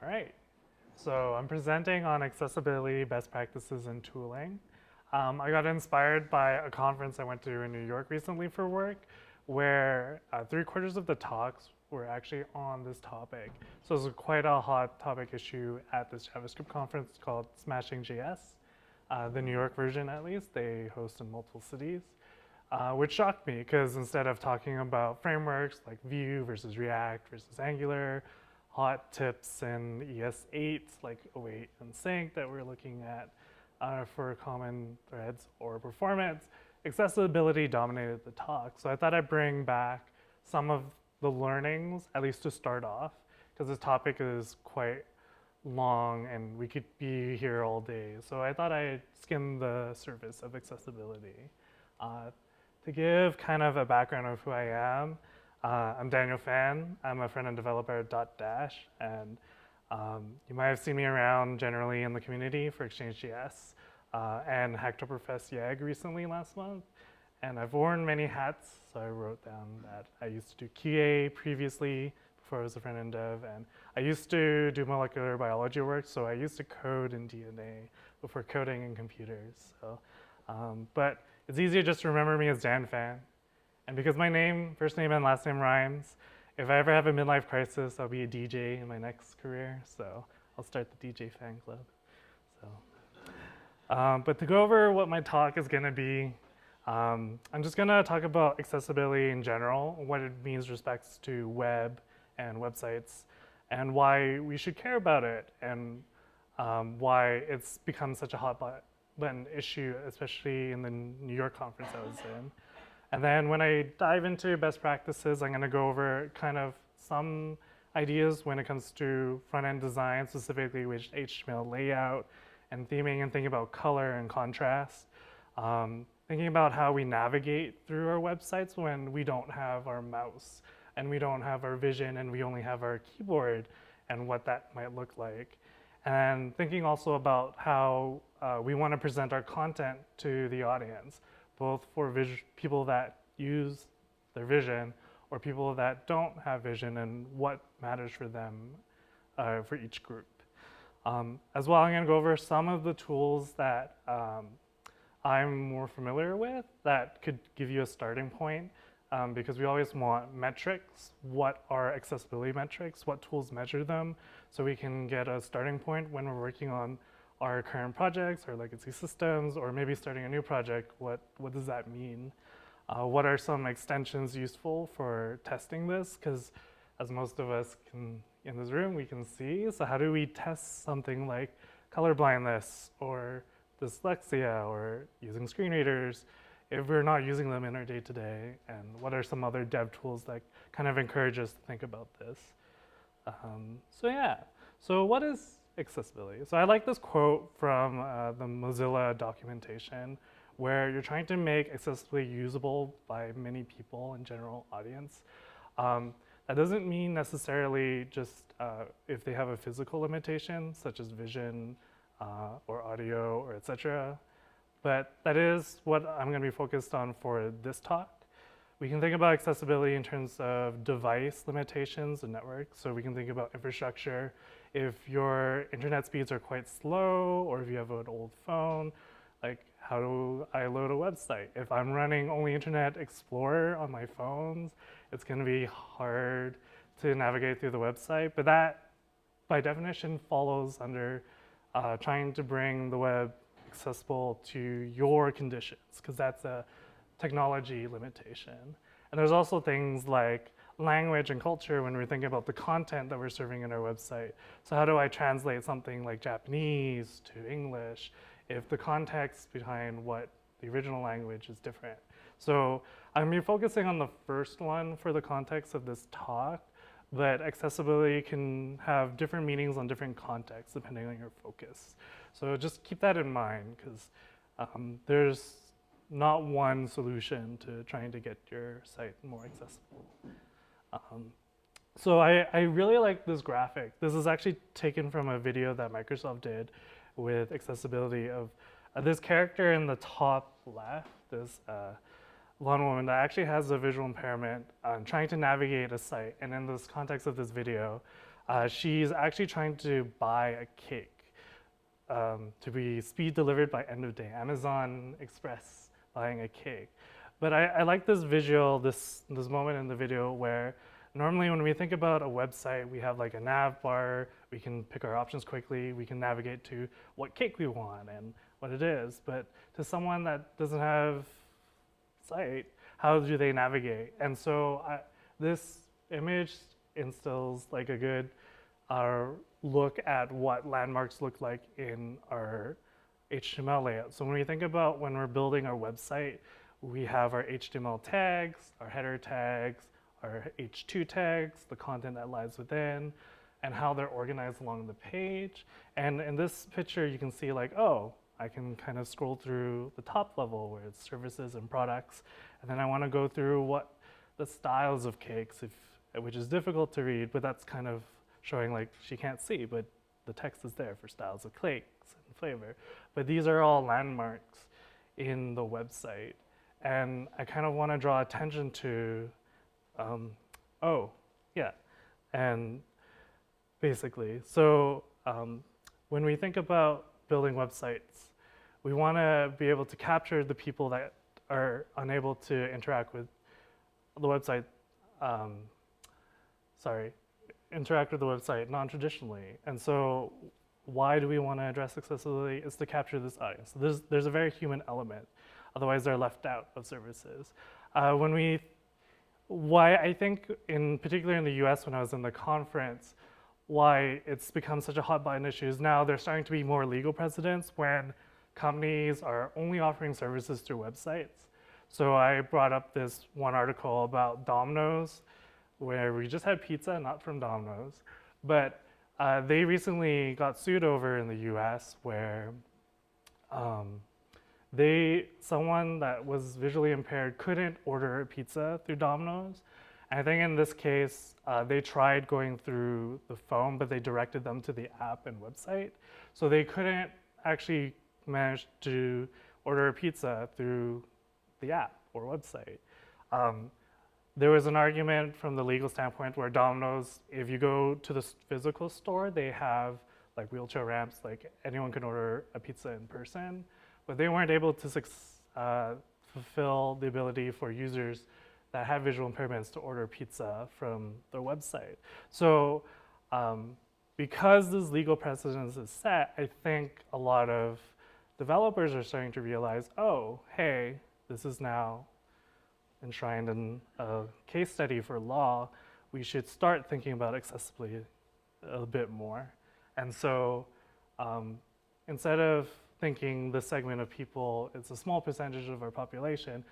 All right. So I'm presenting on accessibility best practices and tooling. I got inspired by a conference I went to in New York recently for work, where 3/4 of the talks were actually on this topic. So it was quite a hot topic issue at this JavaScript conference called SmashingJS. The New York version, at least, they host in multiple cities, which shocked me because instead of talking about frameworks like Vue versus React versus Angular, hot tips in ES8 like await and sync that we're looking at for common threads or performance, accessibility dominated the talk. So I thought I'd bring back some of the learnings, at least to start off, because this topic is quite long and we could be here all day. So I thought I'd skim the surface of accessibility. To give kind of a background of who I am, I'm Daniel Phan. I'm a front-end developer at Dash, and you might have seen me around generally in the community for Exchange.js and Hacktoberfest YAG recently last month. And I've worn many hats, so I wrote down that I used to do QA previously before I was a front-end dev, and I used to do molecular biology work, so I used to code in DNA before coding in computers. So, but it's easier just to remember me as Dan Phan. And because my name, first name and last name rhymes, if I ever have a midlife crisis, I'll be a DJ in my next career. So I'll start the DJ fan club. So, but to go over what my talk is going to be, I'm just going to talk about accessibility in general, what it means with respects to web and websites, and why we should care about it, and why it's become such a hot button issue, especially in the New York conference I was in. And then when I dive into best practices, I'm going to go over kind of some ideas when it comes to front-end design, specifically with HTML layout and theming, and thinking about color and contrast. Thinking about how we navigate through our websites when we don't have our mouse and we don't have our vision and we only have our keyboard, and what that might look like. And thinking also about how we want to present our content to the audience, both for people that use their vision or people that don't have vision, and what matters for them for each group. As well, I'm going to go over some of the tools that I'm more familiar with that could give you a starting point, because we always want metrics. What are accessibility metrics? What tools measure them? So we can get a starting point when we're working on our current projects or legacy systems, or maybe starting a new project. What does that mean? What are some extensions useful for testing this? Because as most of us in this room, we can see. So how do we test something like colorblindness or dyslexia or using screen readers if we're not using them in our day-to-day? And what are some other dev tools that kind of encourage us to think about this? So yeah, so what is accessibility? So I like this quote from the Mozilla documentation, where you're trying to make accessibility usable by many people in general audience. That doesn't mean necessarily just if they have a physical limitation, such as vision or audio or etc. But that is what I'm going to be focused on for this talk. We can think about accessibility in terms of device limitations and networks. So we can think about infrastructure. If your internet speeds are quite slow, or if you have an old phone, like how do I load a website? If I'm running only Internet Explorer on my phones, it's going to be hard to navigate through the website. But that, by definition, follows under trying to bring the web accessible to your conditions, because that's a technology limitation. And there's also things like language and culture when we're thinking about the content that we're serving in our website. So how do I translate something like Japanese to English if the context behind what the original language is different? So I'm going to be focusing on the first one for the context of this talk, but accessibility can have different meanings on different contexts depending on your focus. So just keep that in mind, because there's not one solution to trying to get your site more accessible. So I really like this graphic. This is actually taken from a video that Microsoft did with accessibility of this character in the top left, this blonde woman that actually has a visual impairment trying to navigate a site. And in this context of this video, She's actually trying to buy a cake to be speed delivered by end of day. Amazon Express buying a cake. But I like this visual, this moment in the video where normally when we think about a website, we have like a nav bar, we can pick our options quickly, we can navigate to what cake we want and what it is. But to someone that doesn't have sight, how do they navigate? And so this image instills like a good look at what landmarks look like in our HTML layout. So when we think about when we're building our website, we have our HTML tags, our header tags, our H2 tags, the content that lies within, and how they're organized along the page. And in this picture, you can see like, oh, I can kind of scroll through the top level where it's services and products. And then I want to go through what the styles of cakes, which is difficult to read, but that's kind of showing like she can't see, but the text is there for styles of cakes and flavor. But these are all landmarks in the website. And I kind of want to draw attention to, and basically, so when we think about building websites, we want to be able to capture the people that are unable to interact with the website, interact with the website non-traditionally. And so why do we want to address accessibility? Is to capture this audience. So there's a very human element. Otherwise, they're left out of services. Why I think, in particular in the US, when I was in the conference, why it's become such a hot button issue is now there's starting to be more legal precedents when companies are only offering services through websites. So I brought up this one article about Domino's, where we just had pizza, not from Domino's, but they recently got sued over in the US where someone that was visually impaired couldn't order a pizza through Domino's. And I think in this case, they tried going through the phone, but they directed them to the app and website. So they couldn't actually manage to order a pizza through the app or website. There was an argument from the legal standpoint where Domino's, if you go to the physical store, they have like wheelchair ramps, like anyone can order a pizza in person. But they weren't able to fulfill the ability for users that have visual impairments to order pizza from their website. So because this legal precedence is set, I think a lot of developers are starting to realize, oh, hey, this is now enshrined in a case study for law. We should start thinking about accessibility a bit more. And so instead of thinking this segment of people, it's a small percentage of our population,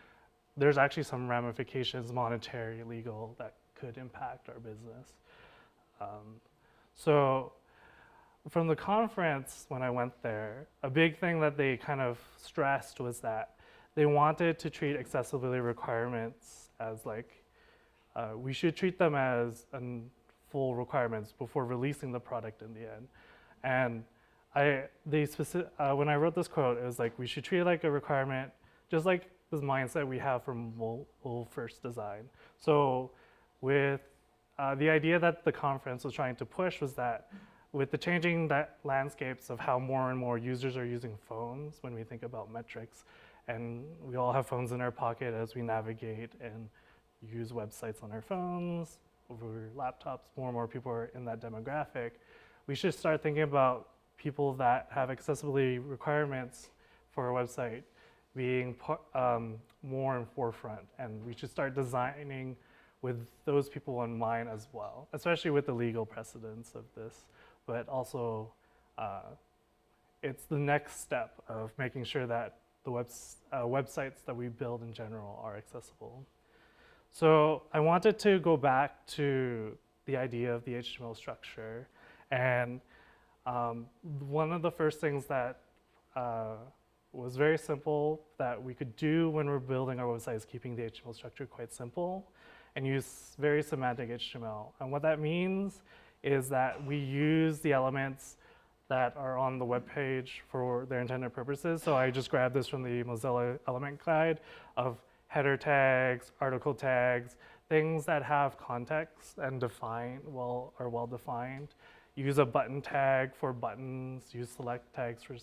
there's actually some ramifications, monetary, legal, that could impact our business. So from the conference, when I went there, a big thing that they kind of stressed was that they wanted to treat accessibility requirements as like, we should treat them as full requirements before releasing the product in the end. And when I wrote this quote, it was like, we should treat it like a requirement, just like this mindset we have from mobile first design. So with the idea that the conference was trying to push was that with the changing landscapes of how more and more users are using phones when we think about metrics, and we all have phones in our pocket as we navigate and use websites on our phones, over laptops, more and more people are in that demographic, we should start thinking about people that have accessibility requirements for a website being more in forefront, and we should start designing with those people in mind as well, especially with the legal precedence of this, but also it's the next step of making sure that the websites that we build in general are accessible. So I wanted to go back to the idea of the HTML structure, and one of the first things that was very simple that we could do when we're building our website is keeping the HTML structure quite simple and use very semantic HTML. And what that means is that we use the elements that are on the web page for their intended purposes. So I just grabbed this from the Mozilla element guide of header tags, article tags, things that have context and are well defined. Use a button tag for buttons, use select tags for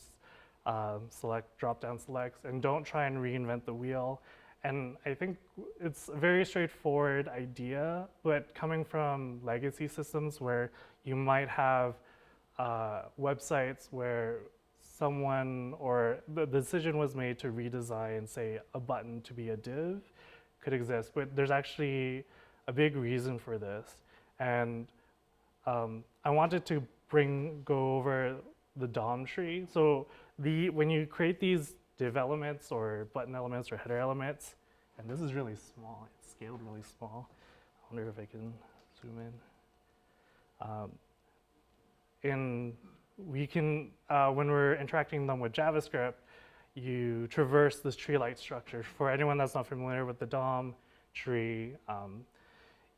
select drop-down selects, and don't try and reinvent the wheel. And I think it's a very straightforward idea, but coming from legacy systems where you might have websites where someone or the decision was made to redesign, say, a button to be a div could exist, but there's actually a big reason for this. And I wanted to go over the DOM tree. So when you create these div elements or button elements or header elements, and this is really small, it's scaled really small. I wonder if I can zoom in. When we're interacting them with JavaScript, you traverse this tree-like structure. For anyone that's not familiar with the DOM tree,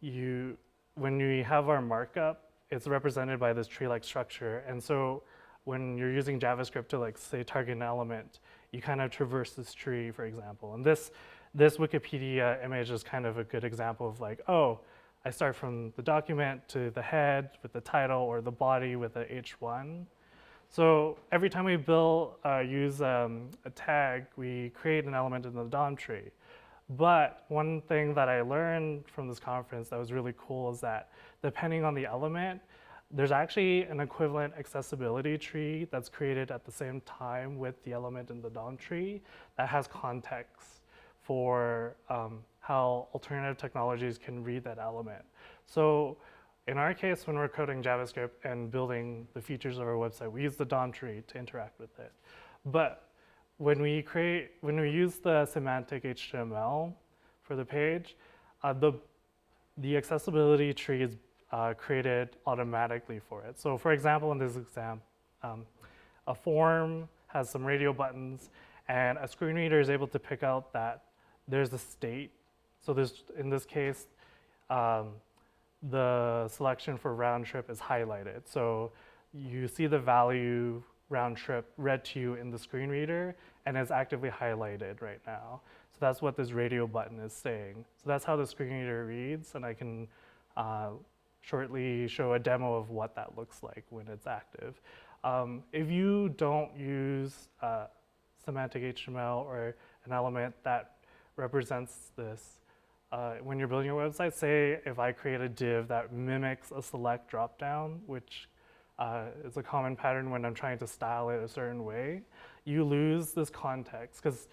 when we have our markup, it's represented by this tree-like structure. And so when you're using JavaScript to, like, say, target an element, you kind of traverse this tree, for example. And this Wikipedia image is kind of a good example of, like, oh, I start from the document to the head with the title or the body with a H1. So every time we use a tag, we create an element in the DOM tree. But one thing that I learned from this conference that was really cool is that depending on the element, there's actually an equivalent accessibility tree that's created at the same time with the element in the DOM tree that has context for how alternative technologies can read that element. So in our case, when we're coding JavaScript and building the features of our website, we use the DOM tree to interact with it. But when we use the Semantic HTML for the page, the accessibility tree is created automatically for it. So for example, in this exam, a form has some radio buttons, and a screen reader is able to pick out that there's a state. So in this case, the selection for round trip is highlighted. So you see the value round trip read to you in the screen reader, and it's actively highlighted right now. So that's what this radio button is saying. So that's how the screen reader reads, and I can shortly show a demo of what that looks like when it's active. If you don't use Semantic HTML or an element that represents this, when you're building your website, say if I create a div that mimics a select dropdown, which is a common pattern when I'm trying to style it a certain way, you lose this context because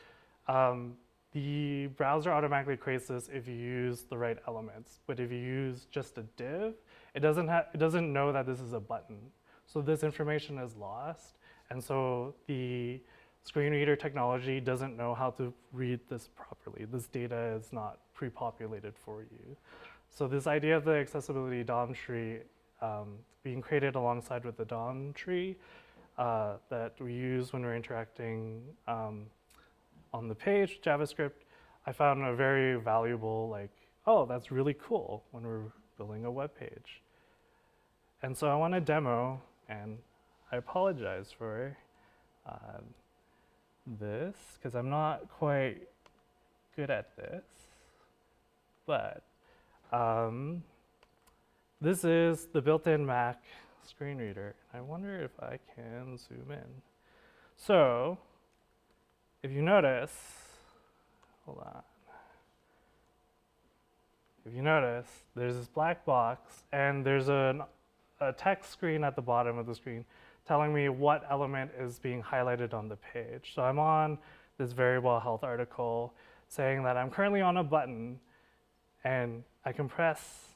the browser automatically creates this if you use the right elements. But if you use just a div, it doesn't know that this is a button. So this information is lost, and so the screen reader technology doesn't know how to read this properly. This data is not pre-populated for you. So this idea of the accessibility DOM tree being created alongside with the DOM tree that we use when we're interacting on the page, JavaScript, I found a very valuable, like, oh, that's really cool when we're building a web page. And so I want to demo, and I apologize for this, because I'm not quite good at this, but this is the built-in Mac screen reader. I wonder if I can zoom in. So if you notice, hold on. If you notice, there's this black box, and there's a text screen at the bottom of the screen telling me what element is being highlighted on the page. So I'm on this variable health article saying that I'm currently on a button, and I can press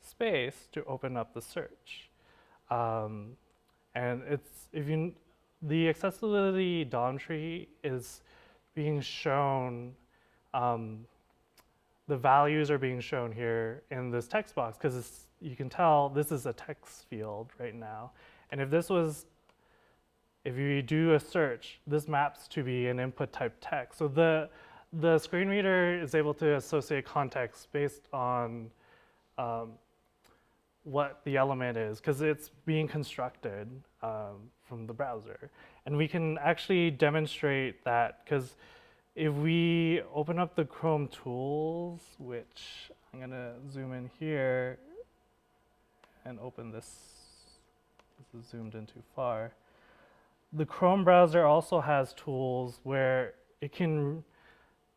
space to open up the search. And the accessibility DOM tree is being shown, the values are being shown here in this text box, because you can tell this is a text field right now. And if you do a search, this maps to be an input type text. So the screen reader is able to associate context based on what the element is, because it's being constructed from the browser. And we can actually demonstrate that, because if we open up the Chrome tools, which going to zoom in here and open this. This is zoomed in too far. The Chrome browser also has tools where it can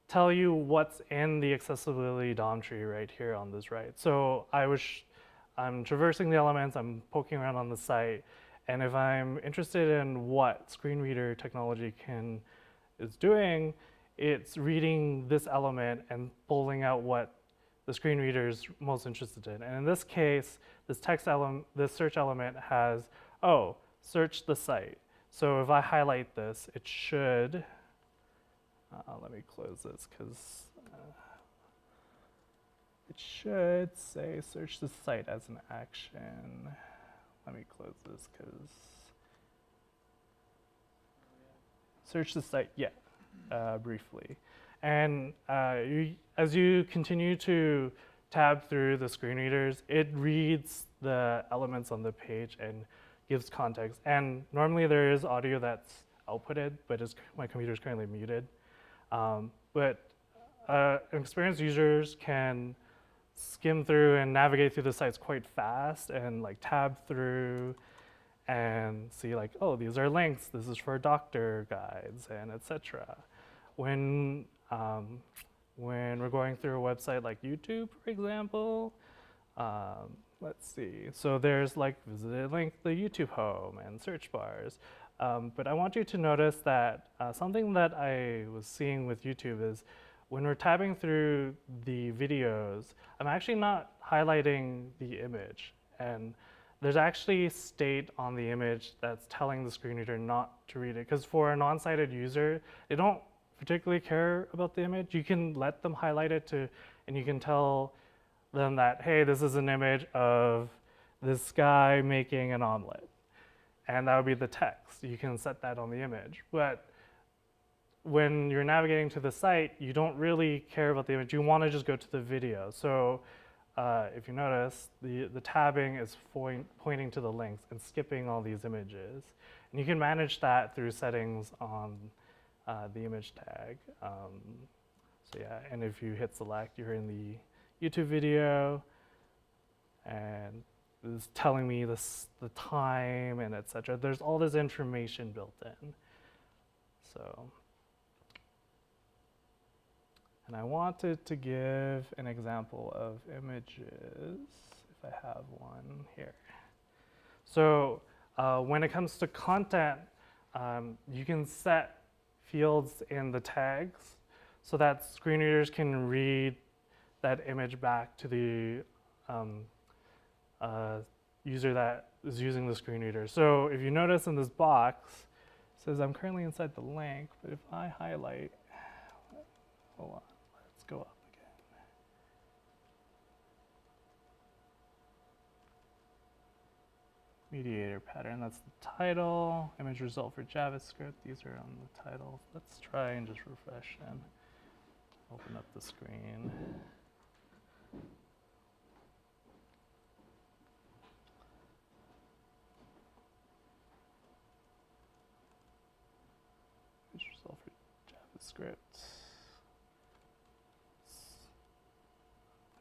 tell you what's in the accessibility DOM tree right here on this right. So I'm traversing the elements, I'm poking around on the site, and if I'm interested in what screen reader technology is doing, it's reading this element and pulling out what the screen reader is most interested in. And in this case, this search element has, oh, search the site. So if I highlight this, it should, let me close this because it should say search the site as an action. Let me close this because search the site, yeah, briefly. And as you continue to tab through the screen readers, it reads the elements on the page and gives context. And normally there is audio that's outputted, but my computer is currently muted. But experienced users can skim through and navigate through the sites quite fast and like tab through and see like, oh, these are links. This is for doctor guides and etc. When we're going through a website like YouTube, for example, let's see. So there's like visit a link, the YouTube home and search bars. But I want you to notice that something that I was seeing with YouTube is when we're tabbing through the videos, I'm actually not highlighting the image. And there's actually state on the image that's telling the screen reader not to read it. Because for a non-sighted user, they don't particularly care about the image. You can let them highlight it and you can tell them that, hey, this is an image of this guy making an omelet. And that would be the text. You can set that on the image. But when you're navigating to the site, you don't really care about the image. You want to just go to the video. So if you notice, the tabbing is pointing to the links and skipping all these images. And you can manage that through settings on the image tag. So yeah, and if you hit select, you're in the YouTube video, and it's telling me the time and etc. There's all this information built in. So, and I wanted to give an example of images, if I have one here. So when it comes to content, you can set fields in the tags so that screen readers can read that image back to the user that is using the screen reader. So if you notice in this box, it says I'm currently inside the link, but if I highlight, hold on, let's go up again. Mediator pattern, that's the title. Image result for JavaScript, these are on the title. Let's try and just refresh and open up the screen. Image result for JavaScript.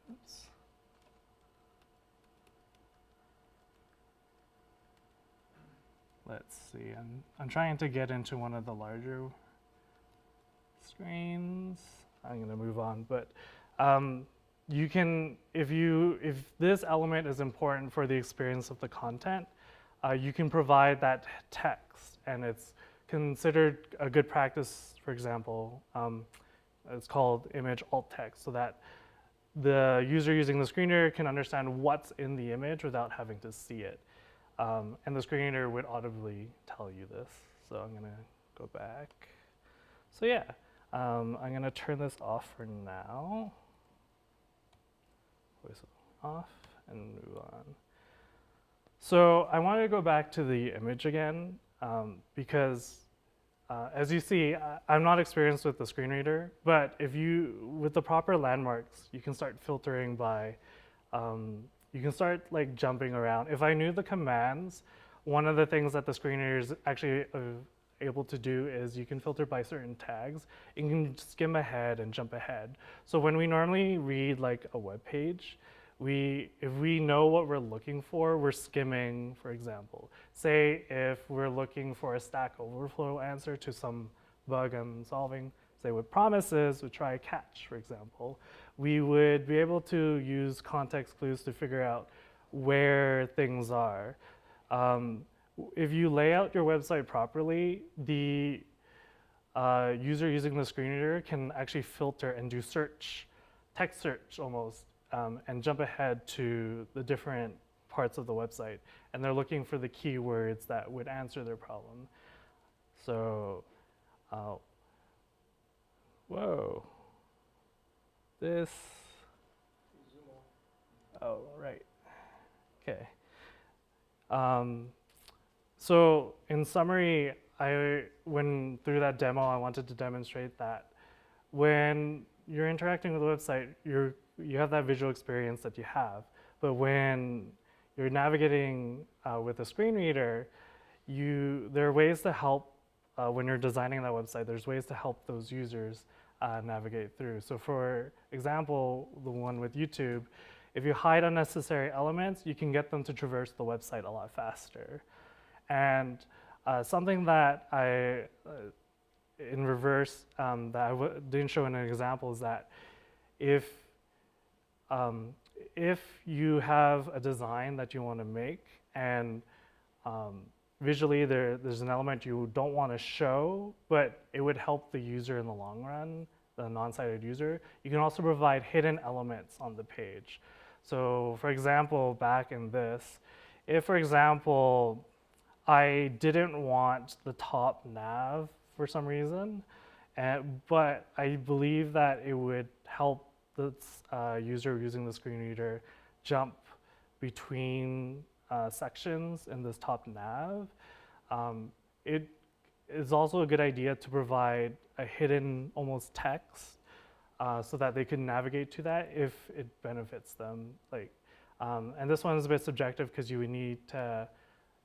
Oops. Let's see, I'm trying to get into one of the larger screens. I'm gonna move on, but you can, if this element is important for the experience of the content, you can provide that text, and it's considered a good practice, for example. It's called image alt text, so that the user using the screen reader can understand what's in the image without having to see it. And the screen reader would audibly tell you this. So I'm gonna go back. So yeah, I'm gonna turn this off for now. Voice off and move on. So I wanted to go back to the image again because as you see, I'm not experienced with the screen reader, but with the proper landmarks, you can start filtering by you can start like jumping around. If I knew the commands, one of the things that the screen reader is actually able to do is you can filter by certain tags. You can skim ahead and jump ahead. So when we normally read like a web page, if we know what we're looking for, we're skimming, for example. Say if we're looking for a Stack Overflow answer to some bug I'm solving, say with promises, we try a catch, for example, we would be able to use context clues to figure out where things are. If you lay out your website properly, the user using the screen reader can actually filter and do search, text search almost, and jump ahead to the different parts of the website. And they're looking for the keywords that would answer their problem. So, whoa, this, oh, right, okay. So in summary, when through that demo, I wanted to demonstrate that when you're interacting with the website, you have that visual experience that you have. But when you're navigating with a screen reader, there are ways to help when you're designing that website. There's ways to help those users navigate through. So for example, the one with YouTube, if you hide unnecessary elements, you can get them to traverse the website a lot faster. And something that in reverse, that I didn't show in an example is that if you have a design that you want to make and visually there's an element you don't want to show, but it would help the user in the long run, the non-sighted user, you can also provide hidden elements on the page. So for example, back in this, if for example, I didn't want the top nav for some reason, but I believe that it would help the user using the screen reader jump between sections in this top nav. It is also a good idea to provide a hidden almost text so that they can navigate to that if it benefits them. And this one is a bit subjective because you would need to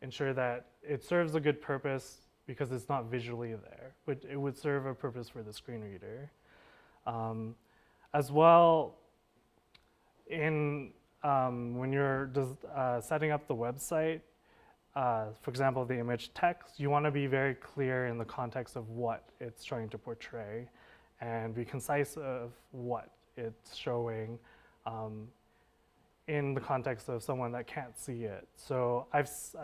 ensure that it serves a good purpose because it's not visually there, but it would serve a purpose for the screen reader. As well, when you're setting up the website, for example, the image text, you want to be very clear in the context of what it's trying to portray and be concise of what it's showing in the context of someone that can't see it. So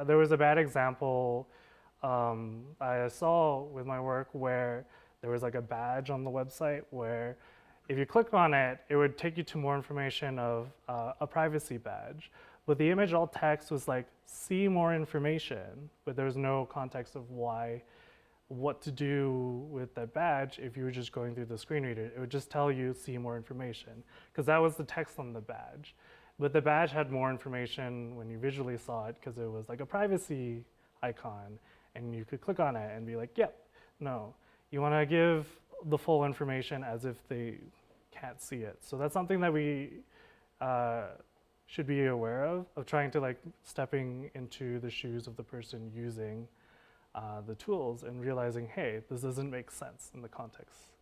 there was a bad example I saw with my work where there was like a badge on the website where if you click on it, it would take you to more information of a privacy badge. But the image alt text was like, see more information, but there was no context of what to do with that badge if you were just going through the screen reader. It would just tell you, see more information, because that was the text on the badge. But the badge had more information when you visually saw it because it was like a privacy icon, and you could click on it and be like, yep, no. You want to give the full information as if they can't see it. So that's something that we should be aware of trying to stepping into the shoes of the person using the tools and realizing, hey, this doesn't make sense in the context.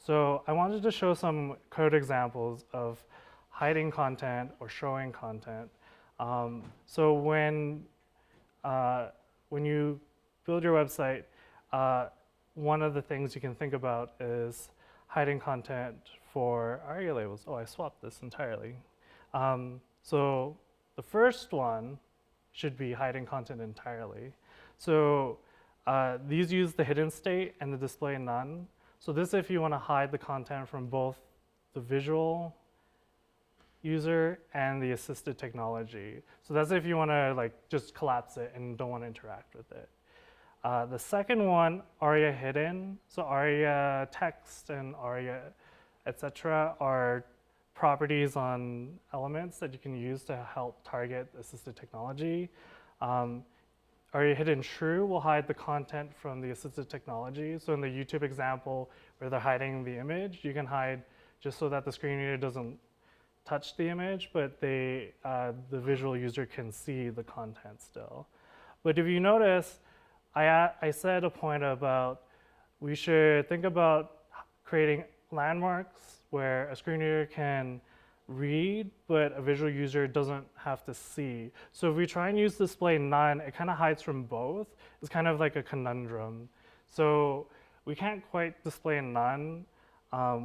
So I wanted to show some code examples of hiding content or showing content. So when you build your website, one of the things you can think about is hiding content for ARIA labels. Oh, I swapped this entirely. So the first one should be hiding content entirely. So these use the hidden state and the display none. So this if you want to hide the content from both the visual user and the assisted technology. So that's if you want to just collapse it and don't want to interact with it. The second one, ARIA hidden. So ARIA text and ARIA, etc., are properties on elements that you can use to help target assisted technology. ARIA hidden true will hide the content from the assisted technology. So in the YouTube example where they're hiding the image, you can hide just so that the screen reader doesn't touch the image, but the visual user can see the content still. But if you notice, I said a point about we should think about creating landmarks where a screen reader can read, but a visual user doesn't have to see. So if we try and use display none, it kind of hides from both. It's kind of like a conundrum. So we can't quite display none.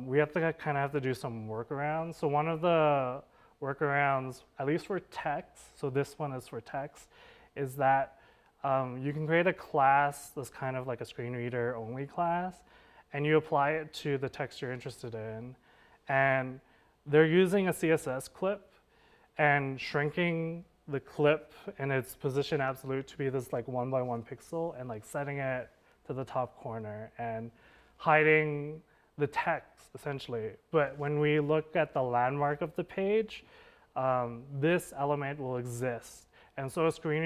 We have to kind of have to do some workarounds. So one of the workarounds, at least for text, so this one is for text, is that you can create a class that's kind of like a screen reader only class, and you apply it to the text you're interested in. And they're using a CSS clip and shrinking the clip in its position absolute to be this like 1 by 1 pixel and like setting it to the top corner and hiding the text essentially. But when we look at the landmark of the page, this element will exist. And so a screen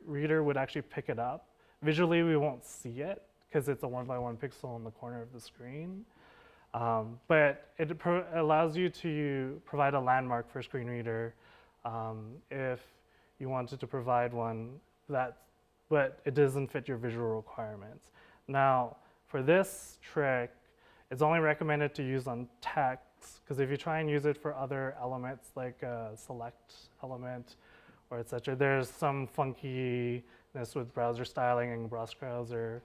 reader would actually pick it up. Visually, we won't see it because it's a 1 by 1 pixel in the corner of the screen. But it allows you to provide a landmark for a screen reader if you wanted to provide one but it doesn't fit your visual requirements. Now, for this trick, it's only recommended to use on text, because if you try and use it for other elements like a select element or etc., there's some funkiness with browser styling and cross-browser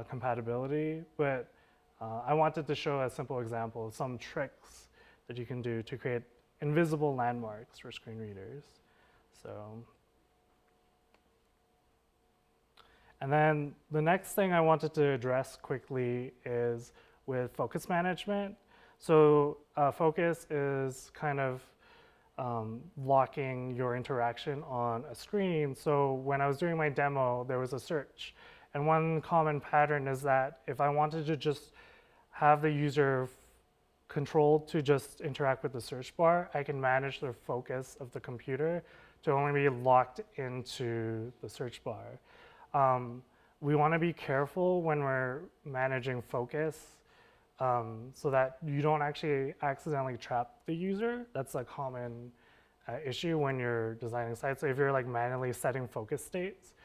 compatibility. But I wanted to show a simple example of some tricks that you can do to create invisible landmarks for screen readers. And then the next thing I wanted to address quickly is with focus management. So focus is kind of blocking your interaction on a screen. So when I was doing my demo, there was a search. And one common pattern is that if I wanted to just have the user controlled to just interact with the search bar, I can manage the focus of the computer to only be locked into the search bar. We want to be careful when we're managing focus so that you don't actually accidentally trap the user. That's a common issue when you're designing sites. So if you're like manually setting focus states,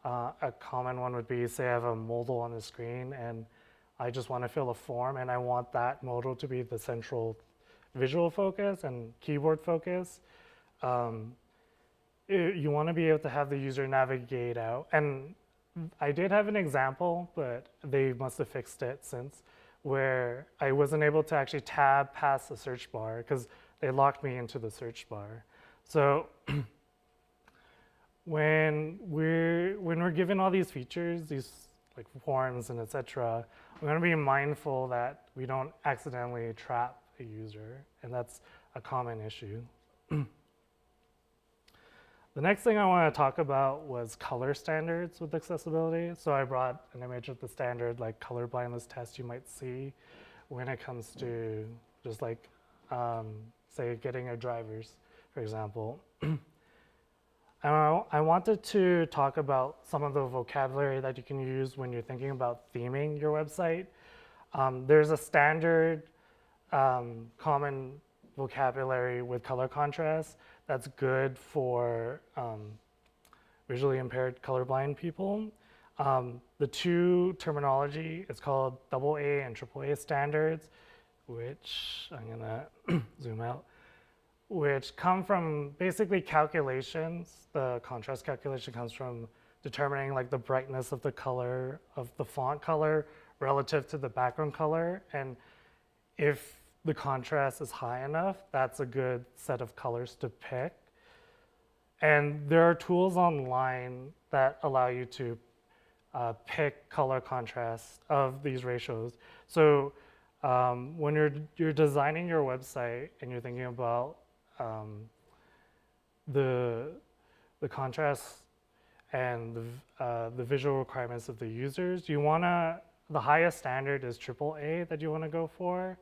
a common one would be, say I have a modal on the screen and I just want to fill a form and I want that modal to be the central visual focus and keyboard focus. You want to be able to have the user navigate out. And I did have an example, but they must have fixed it since, where I wasn't able to actually tab past the search bar because they locked me into the search bar. So when we're given all these features, these like forms and etc., we're going to be mindful that we don't accidentally trap a user, and that's a common issue. The next thing I want to talk about was color standards with accessibility. So I brought an image of the standard like color blindness test you might see when it comes to just like, say, getting a driver's, for example. I wanted to talk about some of the vocabulary that you can use when you're thinking about theming your website. There's a standard common vocabulary with color contrast that's good for visually impaired colorblind people. The two terminology is called AA and AAA standards, which I'm gonna zoom out, which come from basically calculations. The contrast calculation comes from determining like the brightness of the color of the font color relative to the background color. And if the contrast is high enough, that's a good set of colors to pick. And there are tools online that allow you to pick color contrast of these ratios. So when you're designing your website and you're thinking about the contrast and the visual requirements of the users, the highest standard is AAA that you want to go for.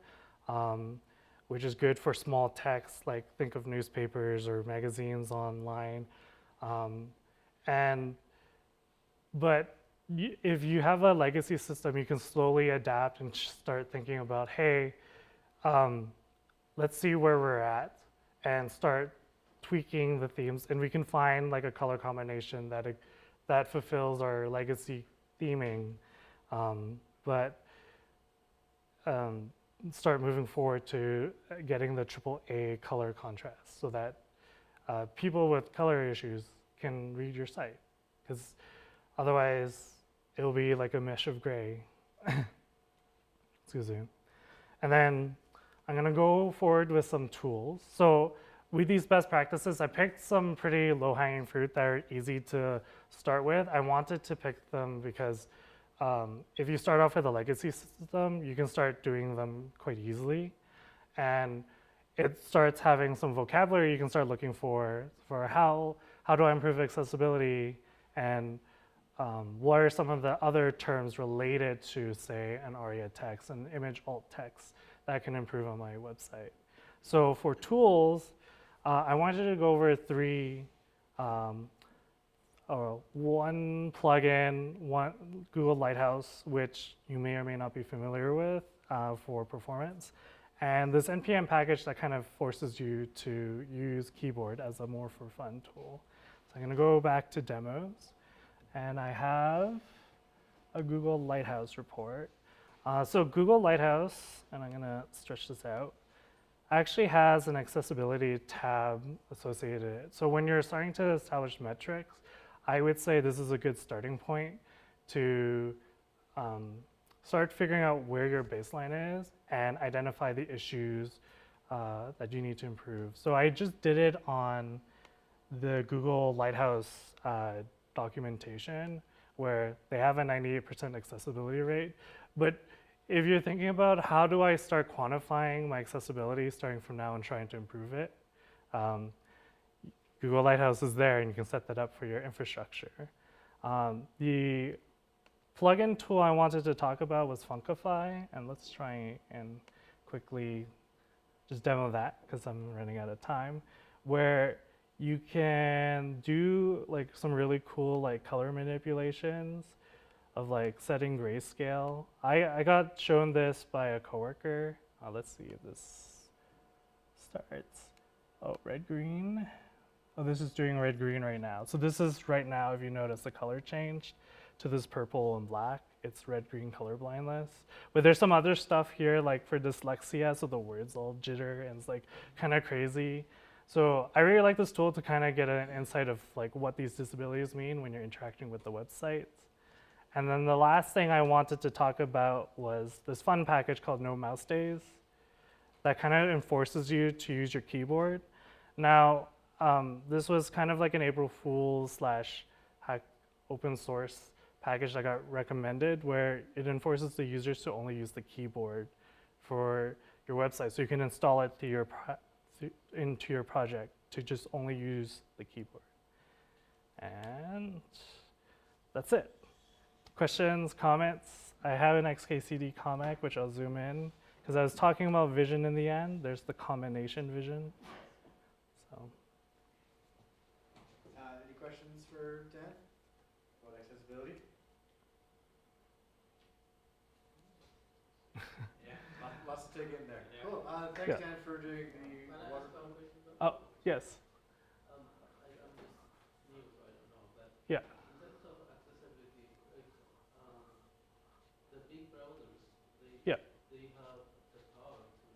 Which is good for small text, like think of newspapers or magazines online. But if you have a legacy system, you can slowly adapt and start thinking about, hey, let's see where we're at and start tweaking the themes. And we can find like a color combination that fulfills our legacy theming, but start moving forward to getting the AAA color contrast so that people with color issues can read your site, because otherwise it will be like a mesh of gray. Excuse me. And then I'm going to go forward with some tools. So with these best practices, I picked some pretty low-hanging fruit that are easy to start with. I wanted to pick them because if you start off with a legacy system, you can start doing them quite easily. And it starts having some vocabulary you can start looking for how do I improve accessibility, and what are some of the other terms related to, say, an ARIA text, an image alt text that can improve on my website. So for tools, I wanted to go over three, one plugin, one Google Lighthouse, which you may or may not be familiar with for performance, and this NPM package that kind of forces you to use keyboard as a more for fun tool. So I'm going to go back to demos, and I have a Google Lighthouse report. So Google Lighthouse, and I'm going to stretch this out, actually has an accessibility tab associated. So when you're starting to establish metrics, I would say this is a good starting point to start figuring out where your baseline is and identify the issues that you need to improve. So I just did it on the Google Lighthouse documentation, where they have a 98% accessibility rate. But if you're thinking about how do I start quantifying my accessibility starting from now and trying to improve it, Google Lighthouse is there, and you can set that up for your infrastructure. The plugin tool I wanted to talk about was Funkify, and let's try and quickly just demo that because I'm running out of time, where you can do like some really cool like color manipulations of like setting grayscale. I got shown this by a coworker. Let's see if this starts. Oh, red, green. Oh, this is doing red, green right now. So this is right now, if you notice, the color changed to this purple and black. It's red, green color blindness. But there's some other stuff here, like for dyslexia, so the words all jitter and it's like kind of crazy. So I really like this tool to kind of get an insight of like what these disabilities mean when you're interacting with the website. And then the last thing I wanted to talk about was this fun package called No Mouse Days that kind of enforces you to use your keyboard. Now, this was kind of like an April Fool's / hack open source package that got recommended, where it enforces the users to only use the keyboard for your website. So you can install it to into your project to just only use the keyboard. And that's it. Questions, comments? I have an XKCD comic, which I'll zoom in, because I was talking about vision in the end. There's the combination vision. So. Any questions for Dan about accessibility? Yeah, lots to take in there. Yeah. Cool. Thanks, Dan, for doing the water. Oh, yes. I'm just new, so I don't know. But yeah. In terms of accessibility, the big browsers, they have the power to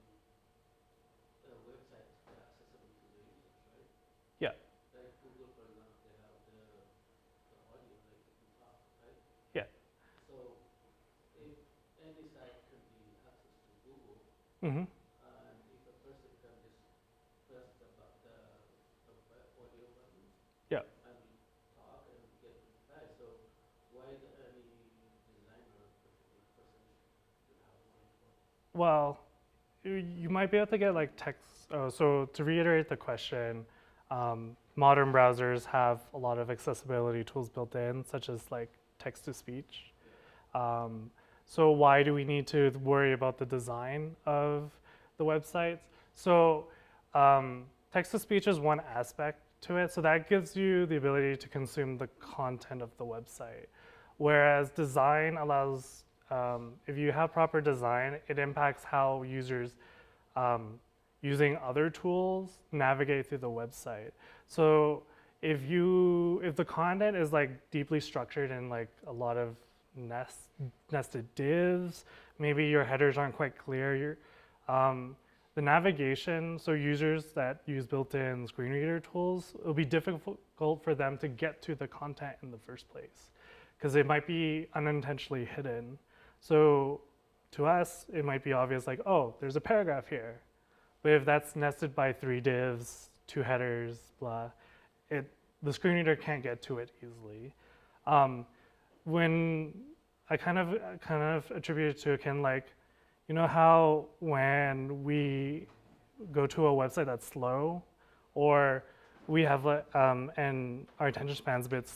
the website to be accessible to the users, right? Yeah. Like Google, for example, they have the audio, like you can talk, right? Yeah. So if any site can be accessed to Google, Mm-hmm. and if a person can just press the audio button, Yeah. and talk and get reply. So why any designer or particular person should have one for? Well, you might be able to get like text. Oh, so to reiterate the question, modern browsers have a lot of accessibility tools built in, such as like text to speech. So why do we need to worry about the design of the websites? So text to speech is one aspect to it. So that gives you the ability to consume the content of the website. Whereas design allows, if you have proper design, it impacts how users using other tools navigate through the website. So if the content is like deeply structured in like a lot of nested divs. Maybe your headers aren't quite clear. The navigation, so users that use built-in screen reader tools, it'll be difficult for them to get to the content in the first place because it might be unintentionally hidden. So to us, it might be obvious like, oh, there's a paragraph here. But if that's nested by 3 divs, 2 headers, blah, the screen reader can't get to it easily. When I kind of attribute it to akin like, you know how when we go to a website that's slow, or we have and our attention span's a bit,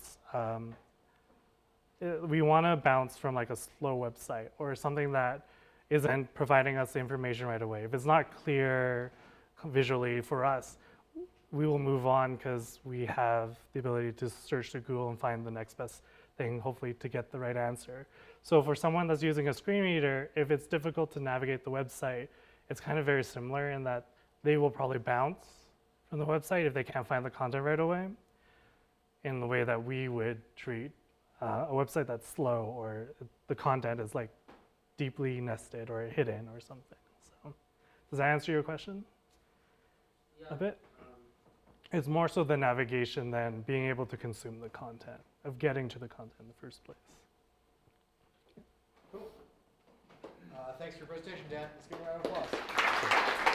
we want to bounce from like a slow website or something that isn't providing us the information right away. If it's not clear visually for us, we will move on because we have the ability to search to Google and find the next best thing, hopefully to get the right answer. So for someone that's using a screen reader, if it's difficult to navigate the website, it's kind of very similar in that they will probably bounce from the website if they can't find the content right away, in the way that we would treat a website that's slow or the content is like deeply nested or hidden or something. So does that answer your question? Yeah. A bit? It's more so the navigation than being able to consume the content, of getting to the content in the first place. Cool. Thanks for your presentation, Dan. Let's give a round of applause.